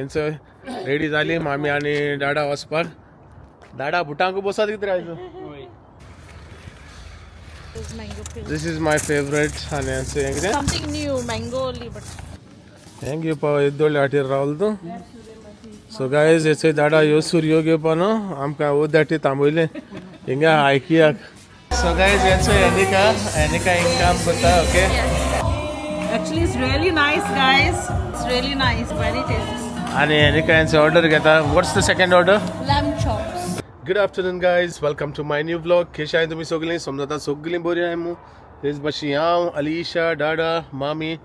त्यांचं रेडी झाली मामी आणि डाडा वचपाक. डाडा बुटांक बसत किती राहायचं. This is my favorite आणि Something new, mango only, but ಹೆಂಗೆ घेवपा येदोळे हाटीर रावल तूं. सो गायज याचे डाडा ह्यो सूर्यो घेवपा न्हू आमकां ओद्याटी थांबयलें हिंगा आयकियाक. सो गायज याचो एनिका हिंगा करता. Okay actually it's really nice, guys. It's really nice, very tasty. आणि एनिका यांचे ऑर्डर घेता. What's the second order. Lamb chops. Good afternoon guys, welcome to my new vlog. कशी आहे तुम्ही सगळीं. समजता सगळीं बरी आहे. मू तेच भाशी हांव, अलिशा, डाडा, मामी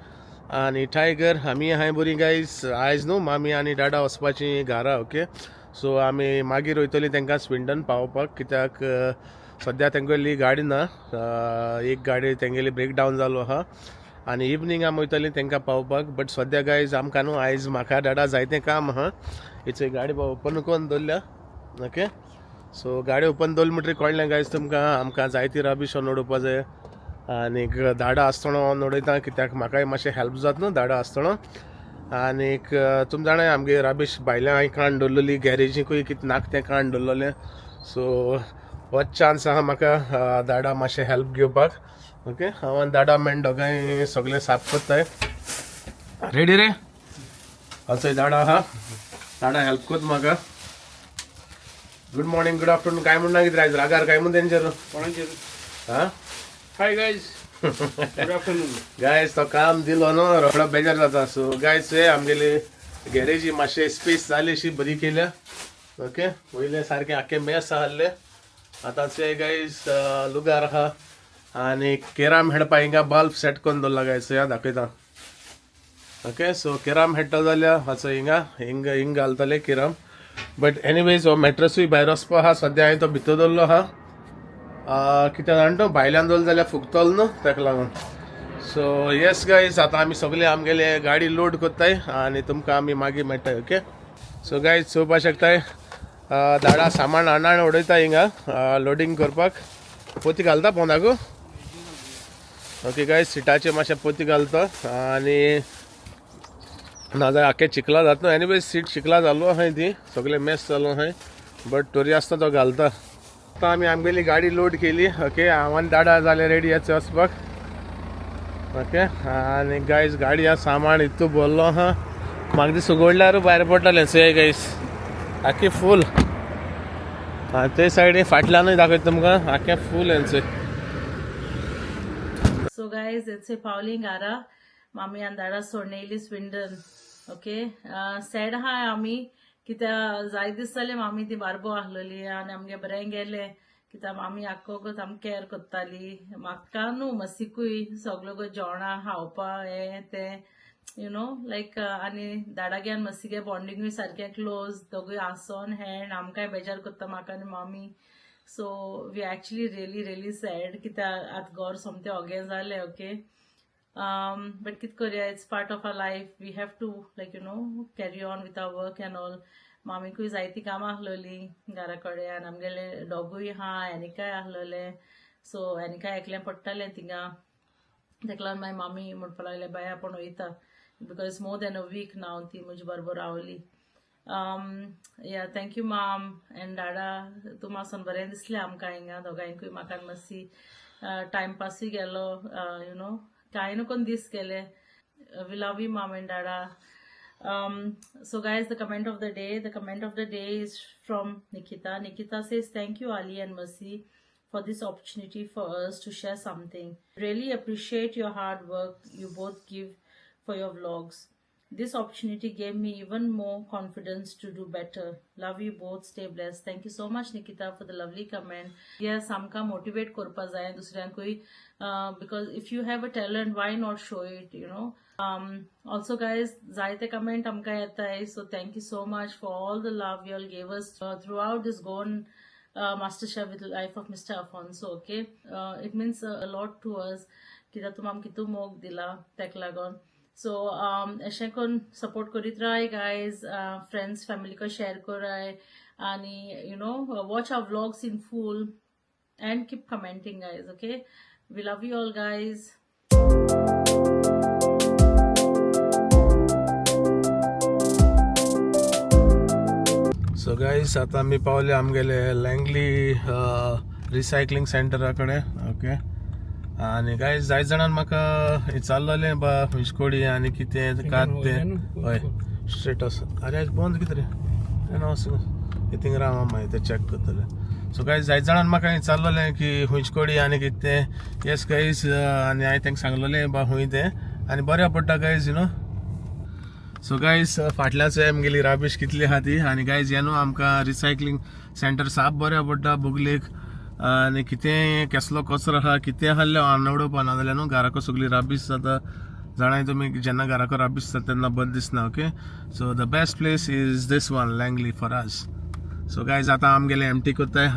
आणि टायगर आमी आहाय बरी गायज. आयज न्हू मामी आणि डाडा वचपाची घरा. ओके सो आमी मागीर वयतली तांकां स्विंडन पावोवपाक, कित्याक सद्या तेंगेली गाडी ना. एक गाडी तेंगेली ब्रेक डावन जालो आहा आणि इवनिंग आमी वयतली तांकां पावोवपाक. बट सद्या गायज आमकां न्हू आयज म्हाका डाडा जायतें काम आहा. हिचे गाडी ओपन करून दवरल्या. ओके सो गाडी ओपन दवरली म्हणटरी कळ्ळें गायज तुमकां आमकां जायती राबीश उडोवपा जाय आनीक दाडा आसतना हांव उडयता, कित्याक म्हाकाय मातशें हेल्प जाता न्हू दाडा आसतना. आनीक तुमी जाणाय आमगे राबीश भायल्या हांवें काण दवरलेली गॅरेजीकूय कितें नाक तें काण दवरलेलें. सो होच चान्स आहा म्हाका दाडा मातशें हेल्प घेवपाक. ओके हांव आनी दाडा मेन दोगांय सगळें साफ करताय. रेडी रे. असोय दाडा आहा. दाडा हेल्प कोत म्हाका. गुड मॉर्निंग, गुड आफ्टरनून काय म्हणून कितें रायज रागार काय म्हण तेंचेर कोणाचेर. हां hi guys. Good afternoon guys. तो काम दिलो न्हू रोखडो बेजार जाता. सो गायज आमगेली गॅरेजी मातशें स्पेस जाली अशी बरी केल्या. ओके पयलें सारकें आख्खें मेस आहलें. आतां ते गायज लुगार आहा आनी केराम हेडपा हिंगा बल्ब सेट करून दवरला गायज. ह्या दाखयता. ओके सो केराम हेडटा जाल्यार हाचो हिंग घालतले केराम. बट एनीवेज हो मॅट्रसूय भायर वचपा आहा. सद्या हांवें तो भितर दवरलो आहा. कित्याक जाणा तो भायल्यान दवरलो जाल्यार फुगतलो न्हू ताका लागून. सो येस गायज आतां आमी सगळे आमगेले गाडी लोड कोत्ताय आनी तुमकां आमी मागीर मेळटाय. ओके सो गायज चोवपा शकताय दाडा सामान हाडून उडयता हिंगा लोडिंग करपाक. पोती घालता पोंदाक. ओके गायज सिटाचेर मातशें पोती घालता आनी नाजाल्यार आख्खें चिकला जाता न्हू. एनीवेज सीट चिकला जालो आहाय ती सगळें मेस जालो आहाय. बट तोरी आसता तो घालता. आतां आमी आमगेली गाडी लोड केली. ओके हांव आनी दाडा जाले रेडी याचे वचपाक. ओके आनी गायज गाडी हा सामान इतू भरलो आहा म्हाका दिसता उगडल्यार भायर पडटलें. सो गायज आख्खी फूल. ते सायडीन फाटल्यानूय दाखयता तुमकां आख्खें फूल हेंचें. So guys, it's a Pauling Gara. Mami and Dada Sorneli Swindon. Okay. Said ha आमी कित्याक जाय दीस जाले मामी ती बारबो आहलोली आनी आमगे बरें गेले. कित्याक मामी आख्खो आम केअर करताली. म्हाका न्हू मसिकूय सगळो जेवणा खावपा हें तें यू नो लायक. आनी दाडाग्यान मसिगे बॉन्डिंगूय सारकें क्लोज. दोगूय आसोन हँड आमकांय बेजार करता म्हाका आनी मामी. So we actually really sad कित्याक आतां घर सोमतें ओगे जालें. ओके बट कितें करया, it's part of our life. We have to like you know carry on with our work and all. मामीकूय जायती कामां आहलोली घरा कडेन आनी आमगेले डॉगूय आहा. एनिकाय आहलोले. सो एनिकाय एकलें पडटालें थिंगा. ताका लागून मागीर मामी म्हणपा लागले बाय आपूण वयता because it's more than a week now ती म्हजे बरोबर रावली. या थँक्यू माम एंड डाडा. तूं मातसोन बरें दिसलें आमकां हिंगा दोगांयकूय. म्हाका मातशी टायमपासूय गेलो यू नो कांय न्हू कोन्न दीस गेले. We love you mom and dada. So guys, the comment of the day is from Nikita says, thank you Ali and Mercy for this opportunity for us to share something. Really appreciate your hard work you both give for your vlogs. This opportunity gave me even more confidence to do better. Love you both. Stay blessed. Thank you so much Nikita for the lovely comment. Yes, आमकां motivate करपा जाय दुसऱ्यांकूय because if you have a talent, why not show it, you know. Also guys, जायते comment आमकां येताय. So thank you so much for all the love you all gave us throughout this Gone MasterChef with life of Mr. Afonso. Okay, it means a lot to us कित्याक तुम आमकां कितू मोग दिला ताका लागून. सो अशें करून सपोर्ट करीत राय गायज. फ्रेंड्स फॅमिली को शेअर कराय आनी you know watch our vlogs in full and keep commenting guys. Okay we love you all guys. So guys आता आम्ही पावले आमगेले लँगली रिसायकलिंग सेंटरा कडे ओके. आणि गाईस जाय जाणांक म्हाका चाललोले बा फिशकोडी आनी कितें कात ते हय स्टेटस अरे आज बंद कितें रे थिंग राव मागीर ते चॅक करतले. सो गाईस जायत जाणांक म्हाका चाललोले की हुंचकोडी आनी कितें तें येस गाईस आनी हांवें तांकां सांगलोलें बा हूंय तें आनी बऱ्या पडटा guys you know. So guys फाटल्याच आमगेली राबीश कितली आहा ती आनी गाईज हे न्हू आमकां रिसायकलिंग सेंटर साप बऱ्या पडटा बुगलेक आनी कितें केसलो कचरो आहा कितें आहले हांव उडोवपा ना जाल्यार न्हू घराको सगळी राबीश जाता. जाणाय तुमी जेन्ना घराको राबीश जाता तेन्ना बंद दिसना okay. So the best place is this one लँगली फॉर अस. सो गाईज आतां आमगेले एमटी कोत्ताय.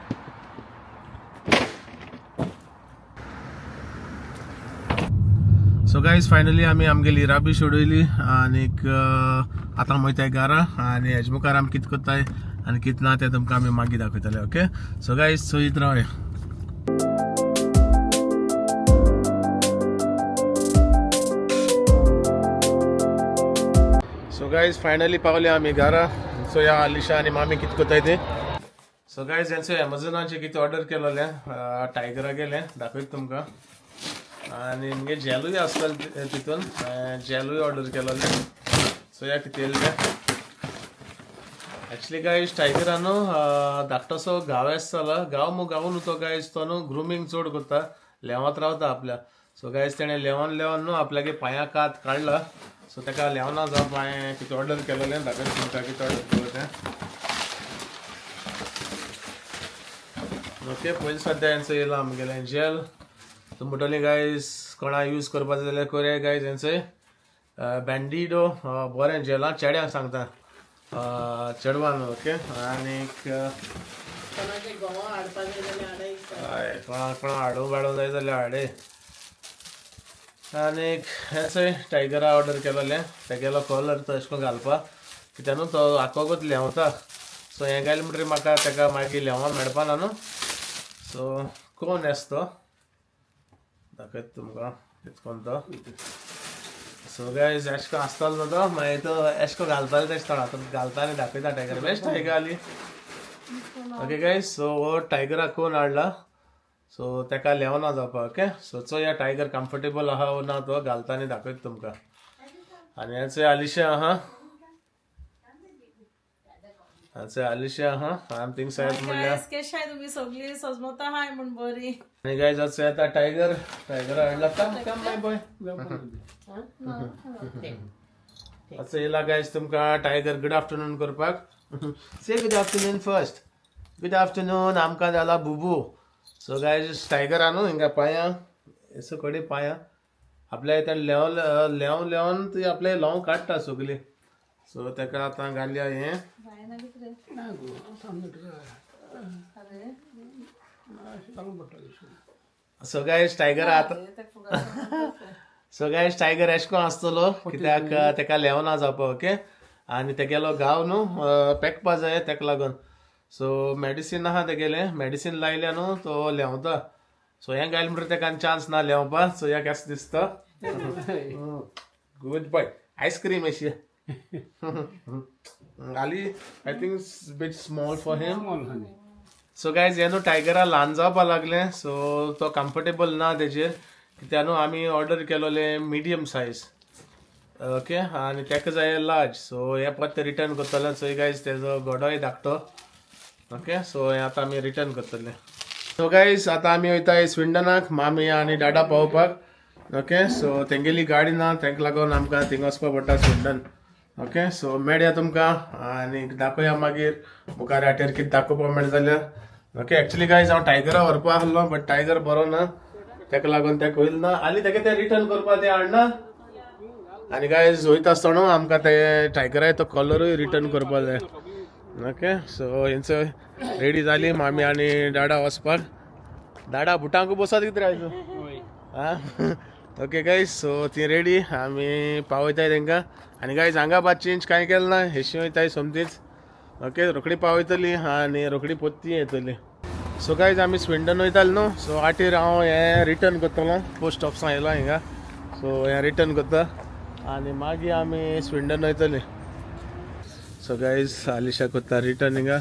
सो गाईज फायनली आमी आमगेली राबीश उडयली आनीक आतां वयताय घरा आनी हेजे मुखार आमी कितें कोत्ताय आनी कितें ना तें तुमकां आमी मागीर दाखयतले ओके. सो गाईज चोयत रावया. सो गाईज फायनली पावले आमी घरा. सो या अलिशा आनी मामी कितें कोत्ताय ते. सो गाईज हेंचो एमेझॉनाचेर कितें ऑर्डर केलोलें टायगरा गेलें दाखयत तुमकां. आनी मुगे जेलूय आसतालें तितून जेलूय ऑर्डर केलोलें. सो या कितें येयलें एक्चुअली गाईज टायगरा न्हू धाकटोसो गांव आसतालो गांव न्हू तो गाईज तो न्हू ग्रुमींग चड करता लेवत रावता आपल्या. सो गाईज तेणें लेवन न्हू आपल्यागे पांयां कात काडला. सो तेका लेवना जावप हांवें कितें ऑर्डर केलोलें दाखयत तुमकां कितें ऑर्डर केलो तें ओके. पयलीं सद्या हेंचो येयलो आमगेलें जेल. तो म्हणटली गायज कोणा यूज करपाचो जाल्यार कोरया गायज हेंचोय बँडिडो बरें जेलां चेड्यांक सांगता चेडवान ओके. आनीक कोणा हाडूं बाडूं जाय जाल्यार हाडे. आनीक हेंचोय टायगरा ऑर्डर केलोलें तेगेलो कलर तो अशें करून घालपा कित्याक न्हू तो आकोगूच लेवता. सो हें घायलें म्हणटरी म्हाका तेका मागीर लेवोन मेळपा ना न्हू. सो कोण येस तो दाखयत तुमकां कितकोन तो. सो गायज एशें करून आसतालो न्हू तो मागीर तो एशें करून घालताले तेश थोडा आतां घालता आनी दाखयता टायगर बेस्ट टायगर आली ओके गायज. सो हो टायगरा कोण हाडला सो तेका लेवना जावपा ओके. सो चो या टायगर कम्फर्टेबल आहा वो ना तो घालता आनी दाखयत तुमकां. आनी हेचो अलिशा आहा अलिशा आहा आम थिंग सायड म्हणल्यार केशाय तुमी सगळी सजमत आहाय म्हण बरी. आनी गायज आतां येता टायगर हाडला कम माय बॉय आतां येयला गायज तुमकां टायगर गूड आफ्टरनून करपाक. Say good afternoon first. Good afternoon आमकां जाला बुबू. सो गायज टायगरा न्हू हिंगा पांयां एसो कडी पांयां आपल्या तें लेवन ती आपले लावन काडटा सगळी. सो तेका आतां घालया हें सो गायज टायगर आतां सो गायज टायगर एशें करून आसतलो कित्याक तेका लेवना जावपा ओके. आनी तेगेलो गांव न्हू पेकपा जाय तेका लागून. सो मेडिसीन आहा तेगेलें मेडिसीन लायल्या न्हू तो लेवता. सो हें घायलें म्हणटरी तेका चान्स ना लेवपा. सो ह्या केस दिसता गूड बॉय आयस्क्रीम अशी Ali, I think it's a bit small for him. So guys, हे न्हू टायगरा ल्हान जावपा लागलें सो तो कम्फर्टेबल ना तेजेर कित्याक न्हू आमी ऑर्डर केलोलें मिडियम सायज ओके. आनी तेका जाय लार्ज. सो हे परत रिटर्न करतलें. सो गायज तेजो गोडोय धाकटो ओके. सो हें आतां आमी रिटर्न करतले. सो गायज आतां आमी वयताय स्विंडनाक मामी आनी डाडा पावोवपाक ओके. सो तेंगेली गाडी ना तेका लागून आमकां थिंग वचपा पडटा स्विंडन ओके. सो मेळया तुमकां आनी दाखोवया मागीर मुखार हाटेर कितें दाखोवपा मेळटा जाल्यार ओके. एक्चुअली गायज हांव टायगरा व्हरपा आहलो बट टायगर बरो ना तेका लागून तेका वयल ना आनी तेका तें रिटर्न करपा तें हाडना. आनी गायज वयता आसतना आमकां ते टायगराय तो कलरूय रिटर्न करपा जाय ओके. सो हेंचो रेडी जाली मामी आनी डाडा वचपाक. डाडा बुटांकू बसत कितें रावयचो आं ओके गायज. सो ती रेडी आमी पावयताय तेंकां. आनी गायज हांगा बात चेंज कांय केलें ना हेशी वयताय सोमतीच ओके. रोखडी पावयतली आनी रोखडी पोत्ती येतली. सो गायज आमी स्विंडन वयताले न्हू. सो आटेर हांव हें रिटर्न करतलो पोस्ट ऑफिसान येयलो हिंगा. सो हें रिटर्न करता आनी मागीर आमी स्विंडन वयतली. सो गायज अलिशा करता रिटर्न हिंगा.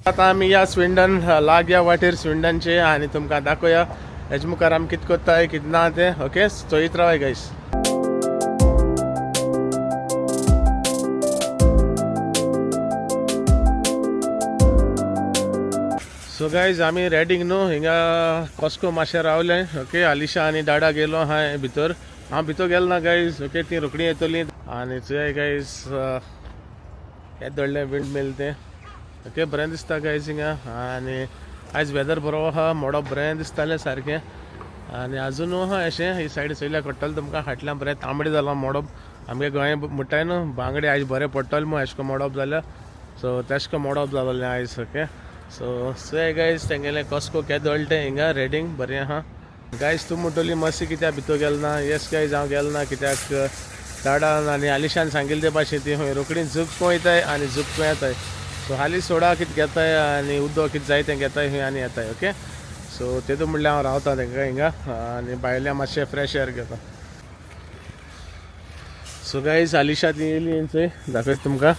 आता आम्ही या स्विंडन लाग या वाटेर स्विंडनचे आणि तुमकां दाखोया हेजे मुखार आमी कितें कोत्ताय कितें ना तें ओके चोयत रावाय गायस. सो गायज आमी रेडींग न्हू हिंगा कॉस्को मातशें रावले ओके. आलिशा आनी डाडा गेलो हांय भितर, हांव भितर गेलो ना गायज ओके. ती रोखडी येतली आनी चोय गायज येत धरलें विंड मिल तें ओके. बरें दिसता गायज हिंगा आनी आयज वेदर बरो आहा, मोडप बरें दिसतालें सारकें. आनी आजून आहा अशें ही सायड चोयल्यार कळटलें तुमकां फाटल्यान बरें तांबडें जालां मोडप. आमगे गोंय म्हणटाय न्हू बांगडे आयज बरें पडटलें म्हूण एशें को मोडप जाल्यार, सो तेश को मोडप जालोलें आयज ओके. सो चोय गायज तेंगेलें कॉस्को केदें दळटें हिंगा रेडींग बरें आहा. गायज तूं म्हणटली मातशी कित्याक भितर गेल ना. येस गायज हांव गेलो ना कित्याक डाडान आनी आलिशान सांगिल्ले ते भाशेन ती खंय रोखडी झुक वयताय आनी झुक येताय. सो हालीं सोडा कितें घेताय आनी उदक कितें जाय तें घेताय खंय आनी येताय ओके. सो तेदो म्हणल्यार हांव रावता तेंकां हिंगा आनी भायल्यान मातशें फ्रेश एअर घेता. सो गायज आलिशा ती येयली हेंचय दाखयता तुमकां.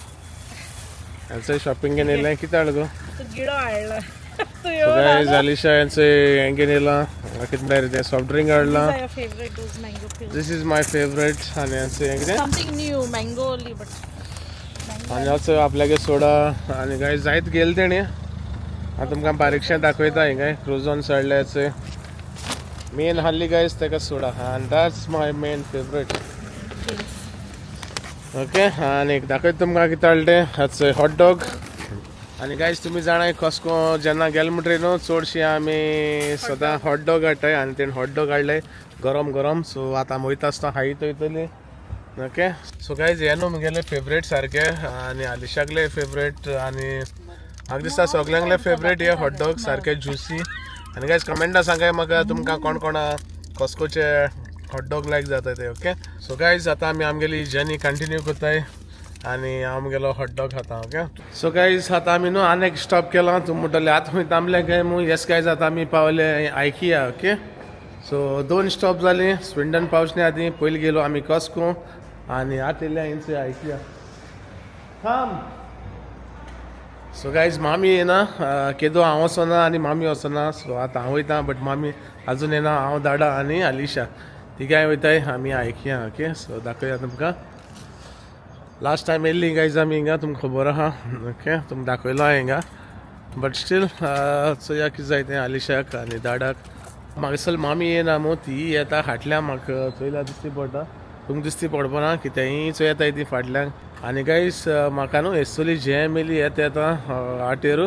हेंचय शॉपिंगेन येयलें कितें हाड गो. गिडो हाडला So guys, Alisha हेंगे येयलां कितें म्हणटाय तें सॉफ्ट ड्रिंक हाडलां. favorite those mango pills. This is my favorite आनी हेंगे Something new, mango only, but आनी also आपल्यागे सोडा आनी गायज जायत गेल तेणी. हांव तुमकां बारीकशें दाखयता हिंगा क्रुजॉन सडल्याचें मेन हाल्ली गायज तेका सोडा आनी that's my main favourite okay. आनी दाखयता तुमकां कितें हाडलें हाचें हॉटडॉग. आनी गायज तुमी जाणाय कॉस्को जेन्ना गेले म्हणटरी न्हू चडशी आमी सदां हॉटडॉग हाडटाय आनी तेणें हॉटडॉग हाडले गरम गरम. सो आतां आमी वयता आसतना हायत वयतली ओके. सो गायज हे न्हू म्हगेले फेवरेट सारके आनी आलिशाकले फेवरेट आनी म्हाका दिसता सगल्यांकले फेवरेट हे हॉटडॉग सारके ज्युसी. आनी गायज कमेंटा सांगाय म्हाका तुमकां कोण कोणा कॉस्कोचे हॉटडॉग लायक जाता ते ओके. सो गायज आतां आमी आमगेली जर्नी कंटिन्यू कोत्ताय आनी हांव मुगेलो हॉटडॉग खाता ओके. सो गायज आतां आमी न्हू आनी एक स्टॉप केला. तुमी म्हणटले आतां खंय थांबले काय म्हूण. येस गायज आतां आमी पावले आयकिया ओके. सो 2 स्टॉप जाली. स्विंडन पावचणे आदीं पयलीं गेलो आमी कॉस्को आनी आतां येयले हांयसर आयकिया थांब. सो गायज मामी येना केदो हांव वचना आनी मामी वचना. सो आतां हांव वयता बट मामी आजून येना. हांव दाडा आनी आलिशा तिगाय वयताय आमी आयकिया ओके. सो दाखोया तुमकां. लास्ट टायम येयल्ली गायज आमी हिंगा तुमकां खबर आहा ओके. तुमकां दाखयलो हांवें हिंगा बट स्टील चोया कितें जाय तें आलिशाक आनी दाडाक. म्हाका दिसता मामी येना मू ती येता फाटल्यान म्हाका चोयल्यार दिसती पडटा. तुमकां दिसती पडपाना कित्याक ही चोयता ती फाटल्यान. आनी गायज म्हाका न्हू एसोली जेम येयली येता आटेरू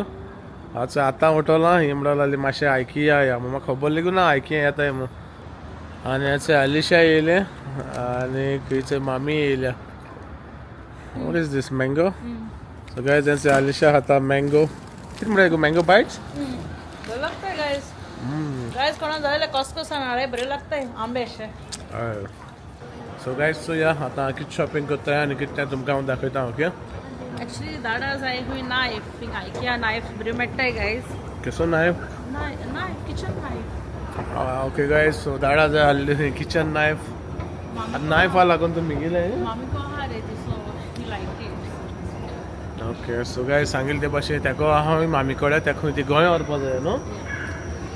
हाचो आतां उठोलां ही म्हणून लागली मातशें आयकिया या म्हाका खबर लेगून ना आयकिया येताय म्हूण. आनी हेचे आलिशा येयले आनी खंयचे मामी येयल्या. What is this, mango? So guys, then say Alisha hata mango. किती म्हणटा मँगो बाईट्स बरं लागतंय गाईज. गाईज कोणा झालेलं कॉस्को सांगणार बरे लागतंय आंबे असे. सो गायज सो या आतां कितें शॉपिंग कोत्ताय आनी कितें तुमकां हांव दाखयता ओके. ॲक्च्युली दाडा जाय खंय नायफ हिंगा आयकिया नायफ बरे मेळटाय गाईज. केसो knife knife kitchen knife okay guys. So दाडा जाय आहली किचन नायफ. नायफा लागून तुमी गेले मामी को आहा रे ती so he like it okay. So guys सांगिल्ले ते भाशेन तेका हांव मामी कडेन तेका खंय ती गोंय व्हरपा जाय न्हू.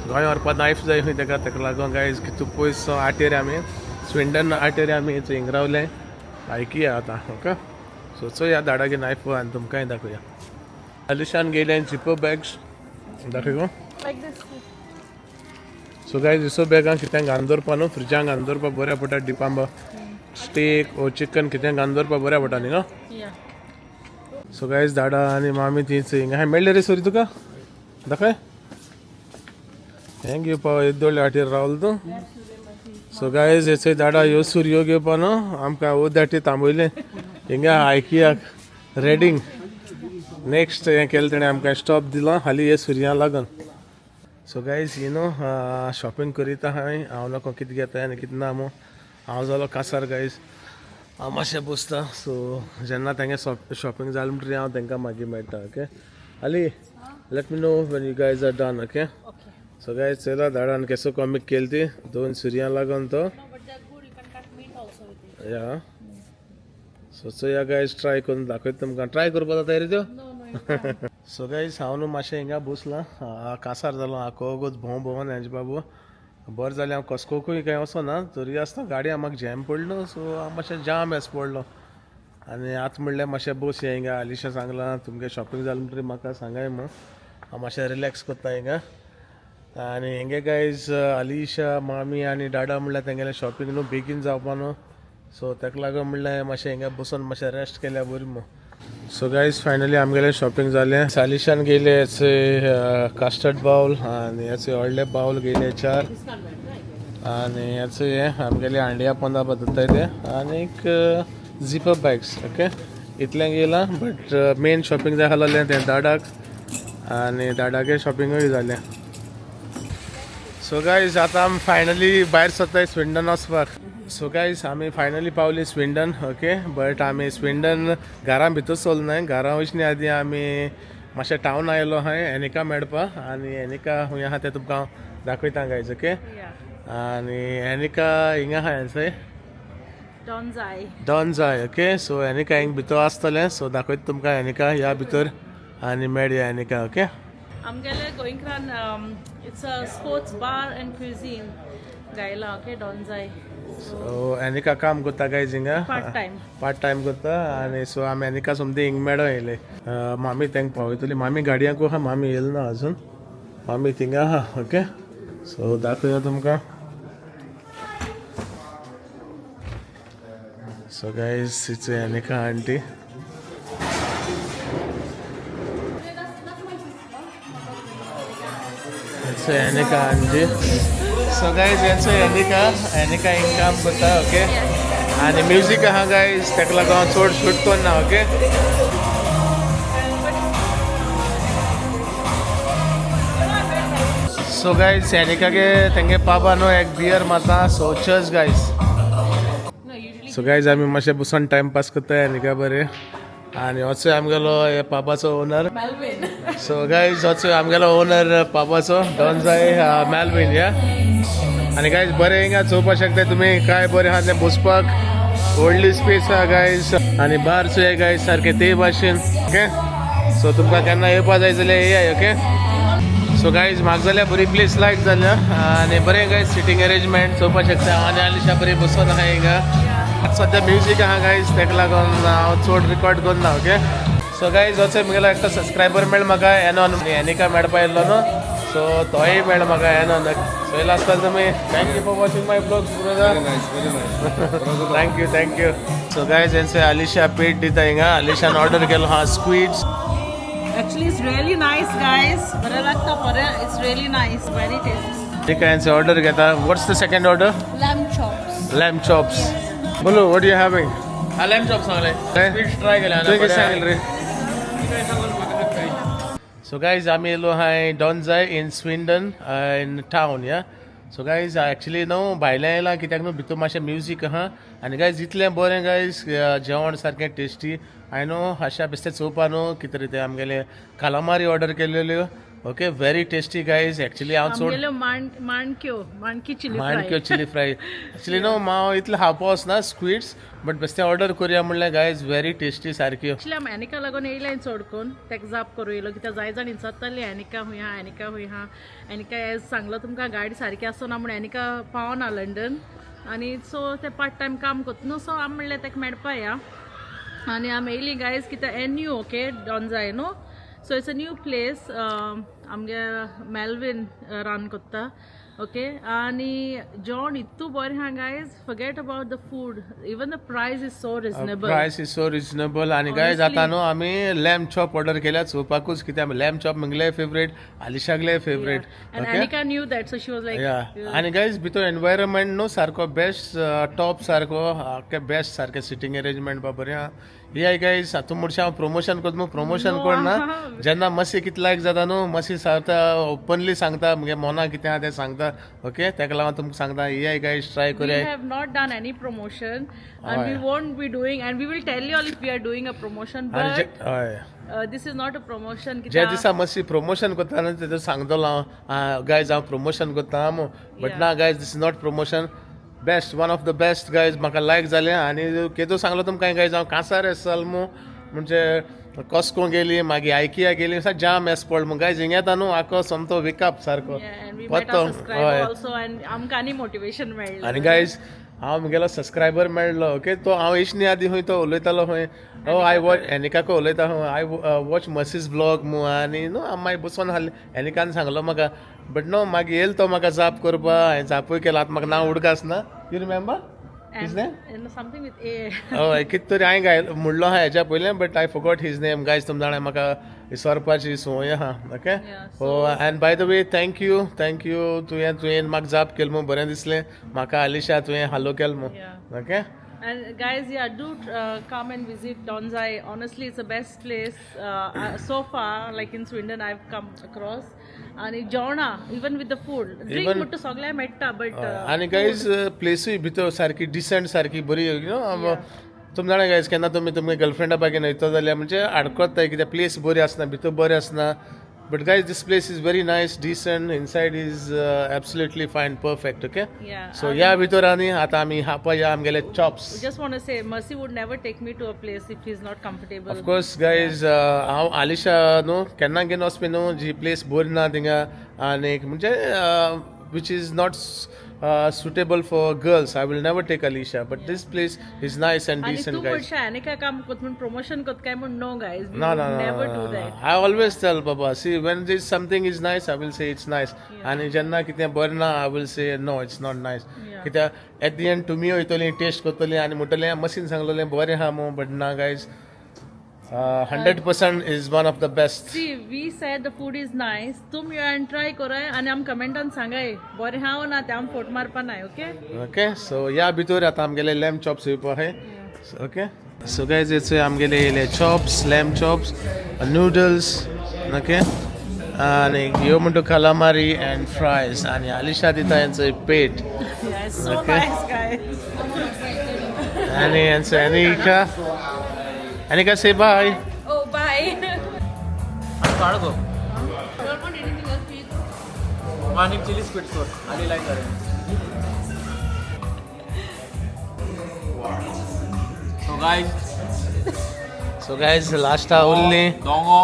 गोंय व्हरपा नायफ जाय खंय तेका लागून गायज कितू पयस आटेर आमी स्विंडन आटेर आमी हिंग रावले आयकिया आतां ओके. सो चोया दाडागे नायफ आनी तुमकांय दाखोया. आलिशान गेले जिपो बॅग्स दाखय गो. Like this. सो गायज इसो बॅगां कितें घालून दवरपा न्हू फ्रिजान घालून दवरपा बऱ्या पडटा. डिपांब स्टेक ओ चिकन कितें घालून दवरपा बऱ्या पडटा न्ही न्हू. सो गायज दाडा आनी मामी तीच हिंगा हांवें मेळ्ळें रे सोरी तुका दाखय. हें घेवपा येदोळे हाटीर रावलो तूं. सो गायज हेचो दाडा ह्यो सुरयो घेवपा न्हू आमकां ओ दाटी थांबयलें हिंगा आयकियाक रेडींग. नेक्स्ट हें केलें तेणें आमकां स्टॉप दिलो हालीं हे सुरयां लागून. So guys you know shopping करीत हांव नको कितें घेताय आनी कितें ना मू. हांव जालो कासार गायज हांव मातशें बसता. सो जेन्ना तेंगे शॉपिंग जालें म्हणटरी हांव तेंकां मागीर मेळटा ओके. हाली let me know when you guys are done okay. So guys चला दाडान केसो कॉमीक केली ती 2 सुरयां लागून तो या. सो चोया गायज ट्राय करून दाखयता तुमकां. ट्राय करपा जाता रे त्यो सो गाईज हांव न्हू मातशें हिंगा बसलां कांसार जालो आकोगोच भोंव भोंवन हेजे बाबू बरें जालें हांव कस्कोकूय कांय वचना तरी आसतना गाडयां म्हाका जॅम पडलो सो हांव मातशें जाम येस पडलो आनी आतां म्हणल्यार मातशें बस हे हिंगा आलिशा सांगलां तुमगे शॉपिंग जालें म्हणटरी म्हाका सांगाय म्हूण हांव मातशें रिलॅक्स कोत्ता हिंगा आनी हेंगे गायज आलिशा मामी आनी डाडा म्हणल्यार तेंगेलें शॉपिंग न्हू बेगीन जावपा न्हू सो ताका लागून म्हणल्यार मातशें हिंगा बसून मातशें रेस्ट केल्यार बरी म्हूण सो गाइज फायनली आमगेले शॉपिंग जालें सालिशान गेले याचे कस्टर्ड बाउल आनी याचे व्हडले बाउल गेले 4 आनी याचे हे आमगेले हांडिया पोंदा बदलताय ते आनीक झिपर बॅग्स ओके इतलें गेलां बट मेन शॉपिंग जाय आसलें तें दाडाक आनी दाडाके शॉपिंगूय जालें सो गाइज आतां आमी फायनली भायर सरताय स्विंडन वचपाक सो गाइज आमी फायनली पावली स्विंडन ओके बट आमी स्विंडन घरां भितर सरलो न्हय घरां वचनी आदी आमी मातशें टावन आयलो हांय एनिका मेळपा आनी एनिका खूंय आहा तें तुमकां हांव दाखयता गाइज ओके आनी एनिका हिंगा आहा हांयसर डॉनजाय ओके सो एनिका हिंग भितर आसतलें सो दाखयता तुमकां एनिका ह्या भितर आनी मेळया एनिका ओके आमगेले गोंयकान it's a sports bar and cuisine गायला ओके डॉनजाय सो एनिका काम करता गायज हिंगा पार्ट टाइम करता आनी सो आमी एनिका सोमती हिंग मेळो येयले मामी तेंक पावयतली मामी गाडयांक आहा मामी येयली ना अजून मामी थिंगा आहा ओके सो दाखोवया तुमकां so guys it's Aneka aunty it's Aneka aunty so guys यांचो एनिका हिंग काम करता ओके आनी म्युजीक आहा गाइज तेका लागून हांव चड शूट करना ओके सो गाइज एनिकागे तेंगे पापा न्हू एक बियर मारता so church guys so guys आमी मातशें बसून टायमपास करता एनिका बरें आनी होचो आमगेलो हे पापाचो ओनर सो गाइज होचो आमगेलो ओनर पापाचो डॉनजाय मेल्विन या आनी गाइज बरें हिंगा चोवपाक शकता तुमी काय बरें आहा तें बसपाक व्हडली स्पेस आहा गाइज आनी बारचो हे गाइज सारकें ते भाशेन ओके सो तुमकां केन्ना येवपा जाय जाल्यार येयाय ओके सो गाइज म्हाका जाल्यार बरी प्लेस लायक जाल्या आनी बरें गाइज सिटींग अरेंजमेंट चोवपाक शकता आनी आलिशा बरी बसून आहा हिंगा सद्या म्युजीक आहा गाइज तेका लागून हांव चड रिकॉर्ड करना ओके सो गाइज होचो म्हगेलो एकटो सबस्क्रायबर मेळ म्हाका एनॉन एनिका मेळपा येयल्लो न्हू सो तोय मेळ म्हाका एनॉन सो येयलो आसतलो तुमी thank you for watching my blogs brother thank you so guys हेंचे आलिशा पेट दिता हिंगा आलिशान ऑर्डर केलो हा squids Actually, it's really nice, guys. बरं लागतं बरं. It's really nice, very tasty. ठीक आहे यांचे ऑर्डर घेता what's the second order lamb chops बोलो what you having lamb chops सांगले स्वीट्स ट्राय केल्या तुवें कितें सांगिल्लें रे सो गाइज आमी येयलो हाय डॉनजाय इन स्विंडन इन टावन या सो गाइज एक्चुली न्हू भायल्यान येयलां कित्याक न्हू भितर मातशें म्युजीक आहा आनी गाइज इतलें बरें गाइज जेवण सारकें टेस्टी हांवें न्हू अशा बेश्टें चोवपा न्हू कितें रे तें आमगेले कालामारी ऑर्डर केलेल्यो okay very tasty guys actually हांव चड माणक्यो चिली फ्राय एक्चुली न्हू हांव इतलें खावपा वचना स्क्विड्स बट बेश्टें ऑर्डर करुया म्हणल्यार गाइज व्हेरी टेस्टी सारक्यो एक्चुअली हांव एनिका लागून येयलें चड करून तेका जाप करूं येयलो कित्याक जाय जाण विचारताली एनिका हूंय हा एनिका एज सांगलो तुमकां गाडी सारकी आसना म्हूण एनिका पावना लंडन आनी सो ते पार्ट टायम काम करता न्हू सो आमी म्हणलें तेका मेळपा या आनी आमी येयली गायज कित्याक न्यू ओके डॉनजाय न्हू so it's a new place आमगे मेल्विन रन करता ओके आनी जेवण इतू बरें आहा guys forget about the food even the price is so reasonable आनी गायज आतां न्हू आमी लॅम्ब चॉप ऑर्डर केल्या चोवपाकूच कित्याक लॅम्ब चॉप म्हगेले फेवरेट आलिशागले favourite Anika knew that so she was like आनी गायज भितर एनवायरमेंट न्हू सारको बेस्ट टॉप सारको बेस्ट सारकें सिटींग अरेंजमेंट बा बरें आहा या गायज तूं म्हणशें हांव प्रमोशन करता न्हू प्रमोशन करना जेन्ना मसी कितें लायक जाता न्हू मसी सांगता ओपनली सांगता म्हगे मना कितें आहा तें सांगता ओके तेका लागून तुमकां सांगता या गायज ट्राय करूया We have not done any promotion and we won't be doing and we will tell you all if we are doing a promotion but this is not a promotion जे दिसा मसी promotion करता न्हू तेजो सांगतलो हांव guys हांव promotion करता but ना guys this is not promotion best one of the best guys म्हाका लायक जालें आनी केदो सांगलो तुमकां गायज हांव कांसार एस सालमो म्हणजे कॉस्को गेली मागीर आयकिया गेली जाम एस्पॉल्ट मग गायज हिंग येता न्हू आको सोमतो विकप सारको and we met पत्तो our subscriber also and आमकां आनी मोटिवेशन मेळ्ळें आनी गायज हांव मुगेलो सबस्क्रायबर मेळ्ळो ओके तो हांव इश्नी आदी खंय तो उलयतालो खंय आय वॉच एनिकाको उलयता खंय आय वॉच मसीस ब्लॉग मू आनी न्हू मागीर बसून एनिकान सांगलो म्हाका बट नो मागीर येयलो तो म्हाका जाप करपा हांवें जापूय केलो आतां म्हाका नांव उडकास ना you remember his name and something with A. हय कित तरी हांवें म्हणलो आहा हेच्या पयलें but I forgot his name guys तुमी जाणा म्हाका विसरपाची संवय आहा okay Yeah, end by the way thank you तुवें म्हाका जाप केलो मू बरें दिसलें म्हाका आलिशा तुवें हालो केलो मू Yeah. Okay And guys, yeah, do come and visit Donzai. Honestly, it's the best place so far. Like in Sweden, I've come across. And जेवणा, even with the food, drink म्हणटा सगळ्या मेळटा, but आनी guys प्लेसूय भितर सारकी decent सारकी बरी you know तुमी जाणा गायज केन्ना तुमी गर्लफ्रेंडा बागेन वयता जाल्यार म्हणजे आडकोताय कित्याक प्लेस बरी आसना भितर बरें आसना but guys this place is very nice decent inside is absolutely fine perfect okay yeah. So या भितर आनी आतां आमी खावपा या आमगेले chops Just want to say, Mercy would never take me to a place if he's not comfortable. Of course guys हांव आलिशा न्हू केन्ना घेवन वचपी न्हू जी प्लेस बरी ना थिंगा आनी म्हणजे which is not suitable for girls. I will never take Alicia, but this place is nice and आणि decent, तू guys. म्हणशा आनी काम कोत म्हण प्रमोशन कोत काय म्हण no guys No, never do that. I always tell Baba, see, when this something is nice, I will say it's nice. And jenna कितें बरें ना, I will say no, it's not nice. Yeah. कित्याक at the end तुमी वयतली taste करतली आनी म्हणटलें machine सांगलेलें बरें आहा मू बट ना guys 100% is one of the best. See, we said the food is nice. तुम यो and try कराय आणि आम कमेंटान सांगाय बरें हाव ना ते आम फोट मारपा नाय ओके Okay, so या भितर आतां आमगेले लॅम चॉप्स येवपा आहाय ओके सो गायज इट्स आमगेले येयले chops lamb chops noodles okay आनी ह्यो म्हणटा कलामारी एंड फ्रायज आनी आलिशा दिता हेंचो पेट so Okay. nice guys. आनी हेंचो एनिका से बाय Oh bye. काढ गो आणि चिली स्क्विड सोड आली लाईक करेन सो गायज लास्टा उरली दोंगो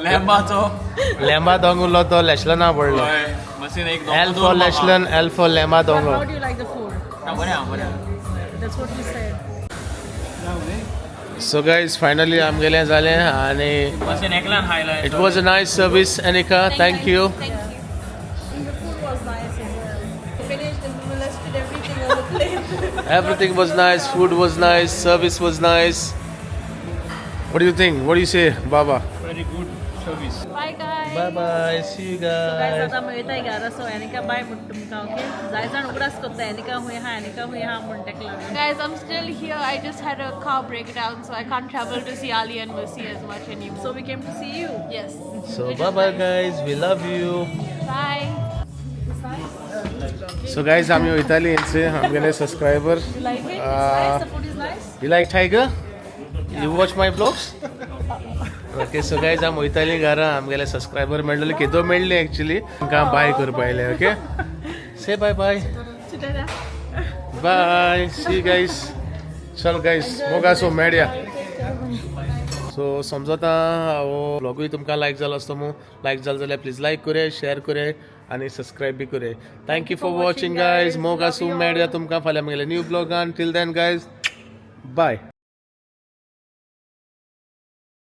लेंबाचो लेंबा दोंगुलो तो लेशलना पडलो मशीन एक एल फॉर लेशलन एल फॉर लेंबा दोंगो How do you like the food? बरें That's what we said. So guys finally आमगेलें जालें आनी मशीन एकल्यान हायलाय it was a nice service Anika thank you And the food was nice as well. Finished and molested everything on the plate. Everything was nice, food was nice, service was nice. What do you think? What do you say, Baba? Very good service Bye guys. Bye bye. See you Guys, guys. आता मेळटाय घरा so Aneka bye म्हण तुमकां okay जाय जाण उगडास करता Aneka हुंय हा म्हण तेका लागून Guys, I'm still here. I just had a car breakdown, so I can't travel to see Ali and Mercy as much anymore. So we came to see you. Yes. So bye bye guys. We love you. Bye. So guys, I'm your Italian. I'm gonna subscriber. You like it? It's nice. The food is nice. You like Tiger? You watch my vlogs? Okay, so guys, I'm Italian gara. I'm gonna subscriber मेळ्ळले केदो मेळ्ळे actually. तुमकां bye करपा आयले, okay? Say bye bye. Bye. See you guys. चल guys, Moga so मेळया. So समजता हो ब्लॉगूय तुमकां लायक जालो आसतो मू लायक जालो जाल्यार प्लीज लायक करे शेअर करे आनी सबस्क्रायब बी करे thank you for watching guys मोगा सो मेळया तुमकां फाल्यां म्हगेल्या न्यू ब्लॉगान टील देन गायज बाय